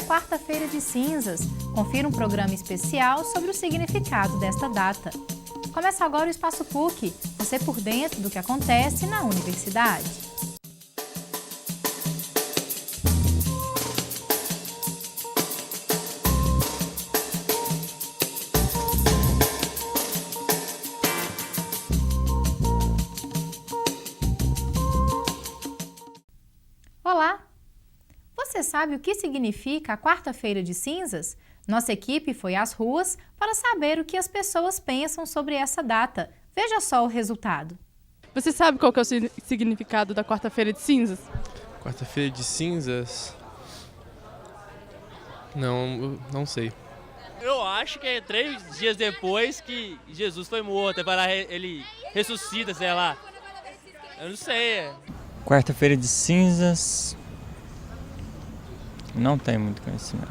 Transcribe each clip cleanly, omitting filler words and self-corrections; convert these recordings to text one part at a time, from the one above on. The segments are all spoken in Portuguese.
quarta-feira de cinzas. Confira um programa especial sobre o significado desta data. Começa agora o Espaço PUC, você por dentro do que acontece na universidade. Olá! Você sabe o que significa a quarta-feira de cinzas? Nossa equipe foi às ruas para saber o que as pessoas pensam sobre essa data. Veja só o resultado. Você sabe qual que é o significado da quarta-feira de cinzas? Quarta-feira de cinzas? Não sei. Eu acho que é 3 dias depois que Jesus foi morto, ele ressuscita, sei lá. Eu não sei. Quarta-feira de cinzas, não tem muito conhecimento.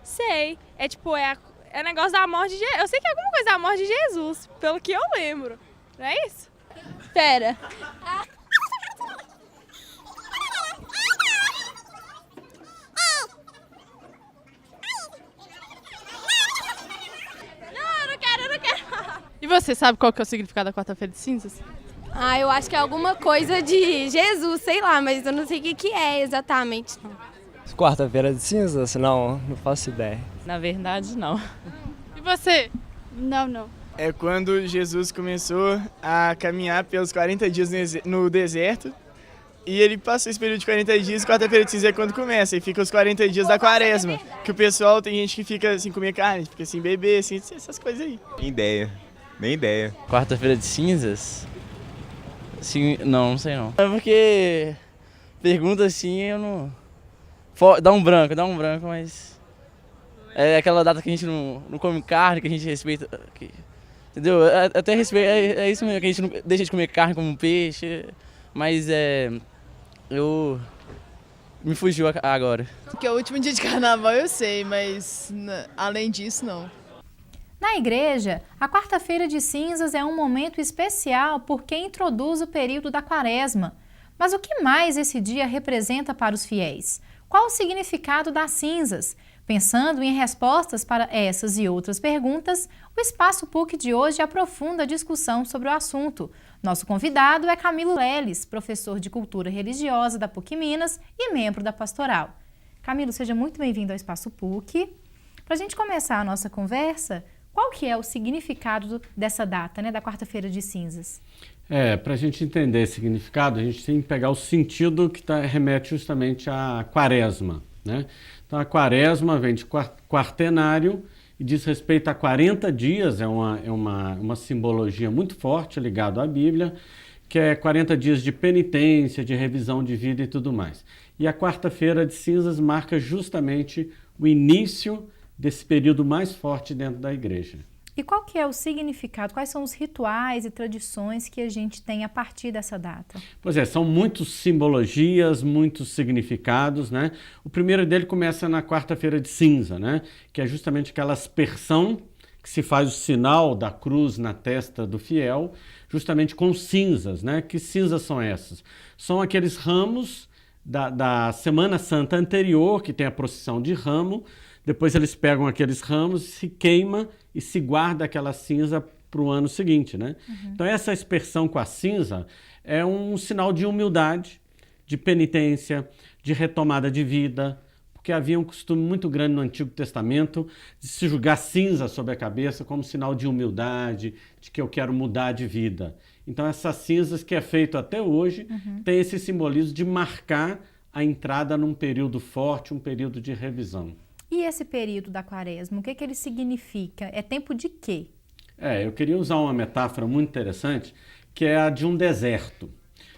Sei, é negócio da morte de Jesus. Eu sei que é alguma coisa da morte de Jesus, pelo que eu lembro. Não é isso? Pera. Não, eu não quero. E você sabe qual que é o significado da quarta-feira de cinzas? Eu acho que é alguma coisa de Jesus, sei lá, mas eu não sei o que é exatamente, não. Quarta-feira de cinzas? Não faço ideia. Na verdade, não. E você? Não. É quando Jesus começou a caminhar pelos 40 dias no deserto e ele passou esse período de 40 dias, quarta-feira de cinzas é quando começa, e fica os 40 dias da quaresma, que o pessoal, tem gente que fica sem comer carne, fica sem beber, assim, essas coisas aí. Nem ideia. Quarta-feira de cinzas? Sim, não sei não. É porque pergunta assim, eu não... Dá um branco, mas... É aquela data que a gente não come carne, que a gente respeita... Entendeu? Até respeito, é isso mesmo, que a gente não deixa de comer carne como peixe, mas eu... Me fugiu agora. Porque é o último dia de carnaval eu sei, mas além disso não. Na igreja, a quarta-feira de cinzas é um momento especial porque introduz o período da quaresma. Mas o que mais esse dia representa para os fiéis? Qual o significado das cinzas? Pensando em respostas para essas e outras perguntas, o Espaço PUC de hoje aprofunda a discussão sobre o assunto. Nosso convidado é Camilo Leles, professor de Cultura Religiosa da PUC Minas e membro da Pastoral. Camilo, seja muito bem-vindo ao Espaço PUC. Para a gente começar a nossa conversa, qual que é o significado dessa data, da quarta-feira de cinzas? Para a gente entender esse significado, a gente tem que pegar o sentido que remete justamente à quaresma, né? Então a quaresma vem de quartenário e diz respeito a 40 dias, é uma simbologia muito forte ligada à Bíblia, que é 40 dias de penitência, de revisão de vida e tudo mais. E a quarta-feira de cinzas marca justamente o início desse período mais forte dentro da igreja. E qual que é o significado? Quais são os rituais e tradições que a gente tem a partir dessa data? Pois é, são muitas simbologias, muitos significados, né? O primeiro dele começa na quarta-feira de cinza, né? Que é justamente aquela aspersão que se faz o sinal da cruz na testa do fiel, justamente com cinzas, né? Que cinzas são essas? São aqueles ramos da Semana Santa anterior, que tem a procissão de ramo. Depois eles pegam aqueles ramos, se queima e se guarda aquela cinza para o ano seguinte, né? Então essa aspersão com a cinza é um sinal de humildade, de penitência, de retomada de vida, porque havia um costume muito grande no Antigo Testamento de se jogar cinza sobre a cabeça como sinal de humildade, de que eu quero mudar de vida. Então essas cinzas que é feito até hoje tem esse simbolismo de marcar a entrada num período forte, um período de revisão. E esse período da quaresma, o que ele significa? É tempo de quê? Eu queria usar uma metáfora muito interessante, que é a de um deserto.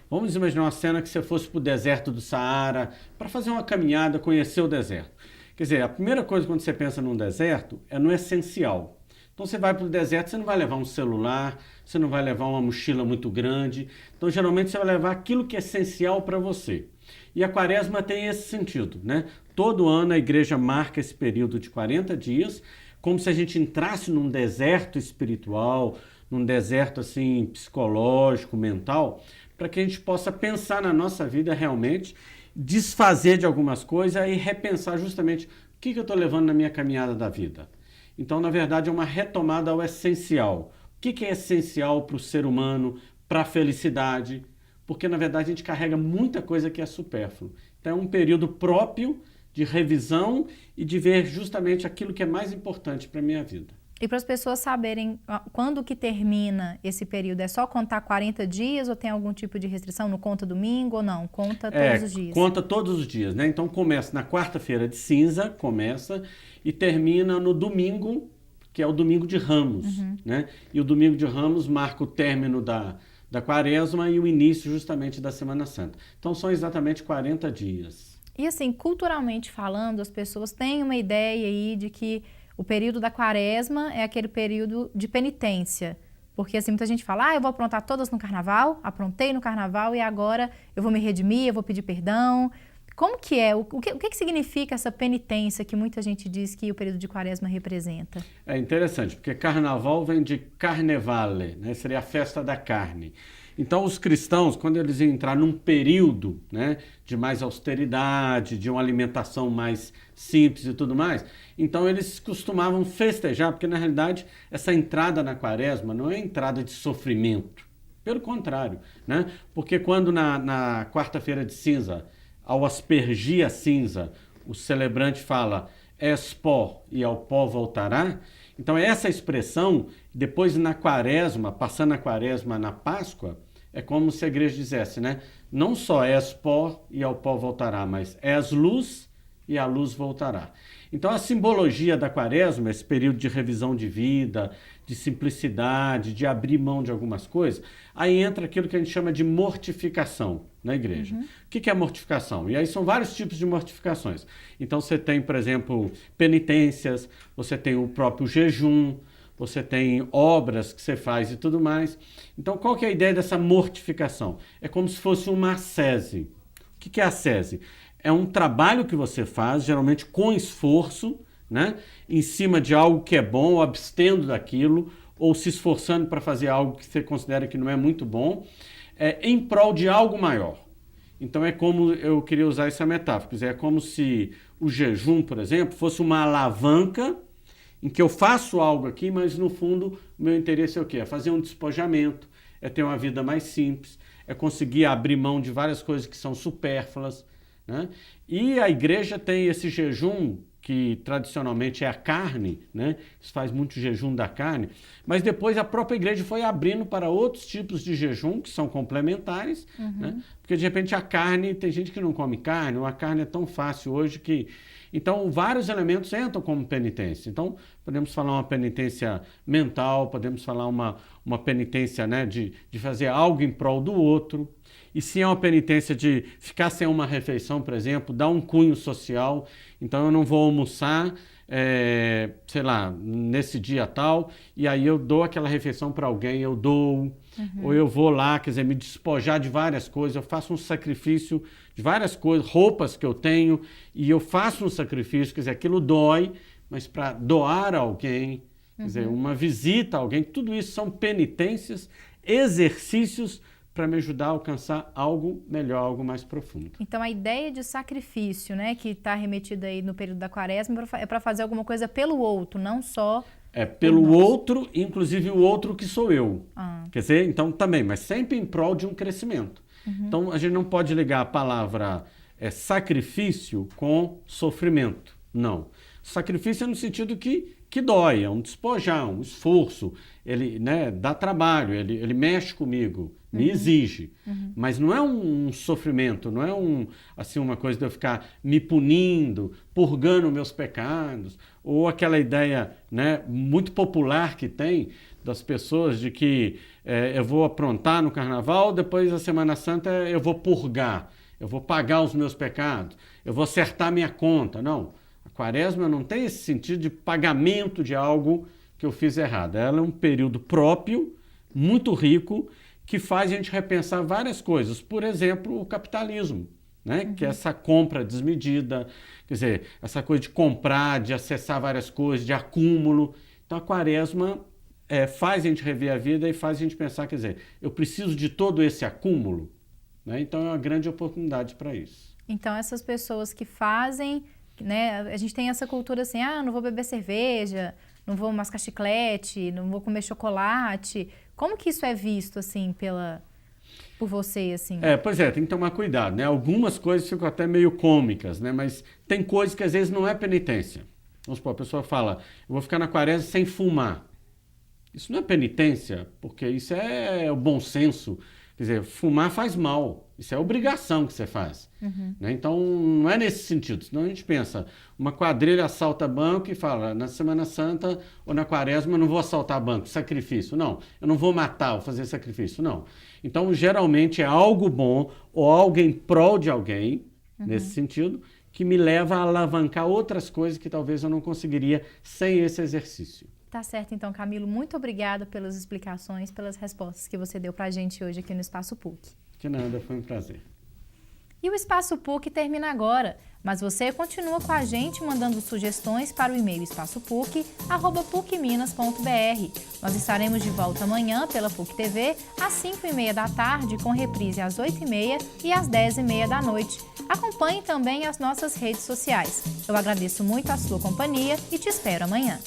Vamos imaginar uma cena que você fosse para o deserto do Saara, para fazer uma caminhada, conhecer o deserto. Quer dizer, a primeira coisa quando você pensa num deserto é no essencial. Então você vai para o deserto, você não vai levar um celular, você não vai levar uma mochila muito grande. Então geralmente você vai levar aquilo que é essencial para você. E a quaresma tem esse sentido, né? Todo ano a igreja marca esse período de 40 dias, como se a gente entrasse num deserto espiritual, num deserto assim psicológico, mental, para que a gente possa pensar na nossa vida realmente, desfazer de algumas coisas e repensar justamente que eu estou levando na minha caminhada da vida? Então, na verdade, é uma retomada ao essencial. O que é essencial para o ser humano, para a felicidade? Porque, na verdade, a gente carrega muita coisa que é supérfluo. Então, é um período próprio de revisão e de ver justamente aquilo que é mais importante para a minha vida. E para as pessoas saberem quando que termina esse período, é só contar 40 dias ou tem algum tipo de restrição? Não conta domingo ou não? Conta todos os dias? Conta todos os dias, né? Então começa na quarta-feira de cinza, e termina no domingo, que é o domingo de Ramos, né? E o domingo de Ramos marca o término da quaresma e o início justamente da Semana Santa. Então são exatamente 40 dias. E assim, culturalmente falando, as pessoas têm uma ideia aí de que o período da quaresma é aquele período de penitência. Porque assim, muita gente fala, eu vou aprontar todas no carnaval, aprontei no carnaval e agora eu vou me redimir, eu vou pedir perdão. Como que é? O que significa essa penitência que muita gente diz que o período de quaresma representa? É interessante, porque carnaval vem de carnevale, né? Seria a festa da carne. Então os cristãos, quando eles entrar num período, né, de mais austeridade, de uma alimentação mais simples e tudo mais, então eles costumavam festejar, porque na realidade essa entrada na quaresma não é entrada de sofrimento, pelo contrário, né? Porque quando na quarta-feira de cinza, ao aspergir a cinza, o celebrante fala, és pó e ao pó voltará. Então essa expressão, depois na quaresma, passando a quaresma na Páscoa, é como se a igreja dissesse, né? Não só és pó e ao pó voltará, mas és luz e a luz voltará. Então a simbologia da quaresma, esse período de revisão de vida, de simplicidade, de abrir mão de algumas coisas, aí entra aquilo que a gente chama de mortificação na igreja. O que é mortificação? E aí são vários tipos de mortificações. Então você tem, por exemplo, penitências, você tem o próprio jejum, você tem obras que você faz e tudo mais. Então qual que é a ideia dessa mortificação? É como se fosse uma ascese. O que é ascese? É um trabalho que você faz, geralmente com esforço, né? Em cima de algo que é bom, abstendo daquilo, ou se esforçando para fazer algo que você considera que não é muito bom, em prol de algo maior. Então é como, eu queria usar essa metáfora, quer dizer, é como se o jejum, por exemplo, fosse uma alavanca em que eu faço algo aqui, mas no fundo o meu interesse é o quê? É fazer um despojamento, é ter uma vida mais simples, é conseguir abrir mão de várias coisas que são supérfluas, né? E a igreja tem esse jejum que tradicionalmente é a carne, né? Se faz muito jejum da carne, mas depois a própria igreja foi abrindo para outros tipos de jejum que são complementares, né? Porque de repente a carne, tem gente que não come carne, ou a carne é tão fácil hoje que... Então vários elementos entram como penitência. Então podemos falar uma penitência mental, podemos falar uma penitência, né, de fazer algo em prol do outro. E se é uma penitência de ficar sem uma refeição, por exemplo, dar um cunho social, então eu não vou almoçar, sei lá, nesse dia tal, e aí eu dou aquela refeição para alguém, eu dou, ou eu vou lá, quer dizer, me despojar de várias coisas, eu faço um sacrifício de várias coisas, roupas que eu tenho, e eu faço um sacrifício, quer dizer, aquilo dói, mas para doar a alguém, quer dizer, uma visita a alguém, tudo isso são penitências, exercícios para me ajudar a alcançar algo melhor, algo mais profundo. Então a ideia de sacrifício, né, que está remetida aí no período da quaresma, é para fazer alguma coisa pelo outro, não só... É pelo outro, inclusive o outro que sou eu. Quer dizer, então também, mas sempre em prol de um crescimento. Então a gente não pode ligar a palavra sacrifício com sofrimento, não. Sacrifício é no sentido que dói, é um despojar, um esforço, ele, né, dá trabalho, ele mexe comigo, me exige, mas não é um sofrimento, não é assim, uma coisa de eu ficar me punindo, purgando meus pecados, ou aquela ideia, né, muito popular que tem das pessoas de que eu vou aprontar no carnaval, depois da Semana Santa eu vou purgar, eu vou pagar os meus pecados, eu vou acertar minha conta. Não, a quaresma não tem esse sentido de pagamento de algo que eu fiz errado. Ela é um período próprio, muito rico, que faz a gente repensar várias coisas. Por exemplo, o capitalismo, né? Que é essa compra desmedida, quer dizer, essa coisa de comprar, de acessar várias coisas, de acúmulo. Então a quaresma faz a gente rever a vida e faz a gente pensar, quer dizer, eu preciso de todo esse acúmulo, né? Então é uma grande oportunidade para isso. Então essas pessoas que né? A gente tem essa cultura assim, não vou beber cerveja, não vou mascar chiclete, não vou comer chocolate. Como que isso é visto, assim, por você, assim? Pois é, tem que tomar cuidado, né? Algumas coisas ficam até meio cômicas, né? Mas tem coisas que às vezes não é penitência. Vamos supor, a pessoa fala, eu vou ficar na quaresma sem fumar. Isso não é penitência, porque isso é o bom senso. Quer dizer, fumar faz mal. Isso é obrigação que você faz. Né? Então, não é nesse sentido. Senão a gente pensa, uma quadrilha assalta banco e fala, na Semana Santa ou na Quaresma eu não vou assaltar banco, sacrifício. Não, eu não vou matar ou fazer sacrifício. Não. Então, geralmente é algo bom ou algo em prol de alguém, nesse sentido, que me leva a alavancar outras coisas que talvez eu não conseguiria sem esse exercício. Tá certo, então, Camilo. Muito obrigada pelas explicações, pelas respostas que você deu pra gente hoje aqui no Espaço PUC. De nada, foi um prazer. E o Espaço PUC termina agora, mas você continua com a gente mandando sugestões para o e-mail espaçopuc@pucminas.br. Nós estaremos de volta amanhã pela PUC TV, às 5h30 da tarde, com reprise às 8h30 e às 10h30 da noite. Acompanhe também as nossas redes sociais. Eu agradeço muito a sua companhia e te espero amanhã.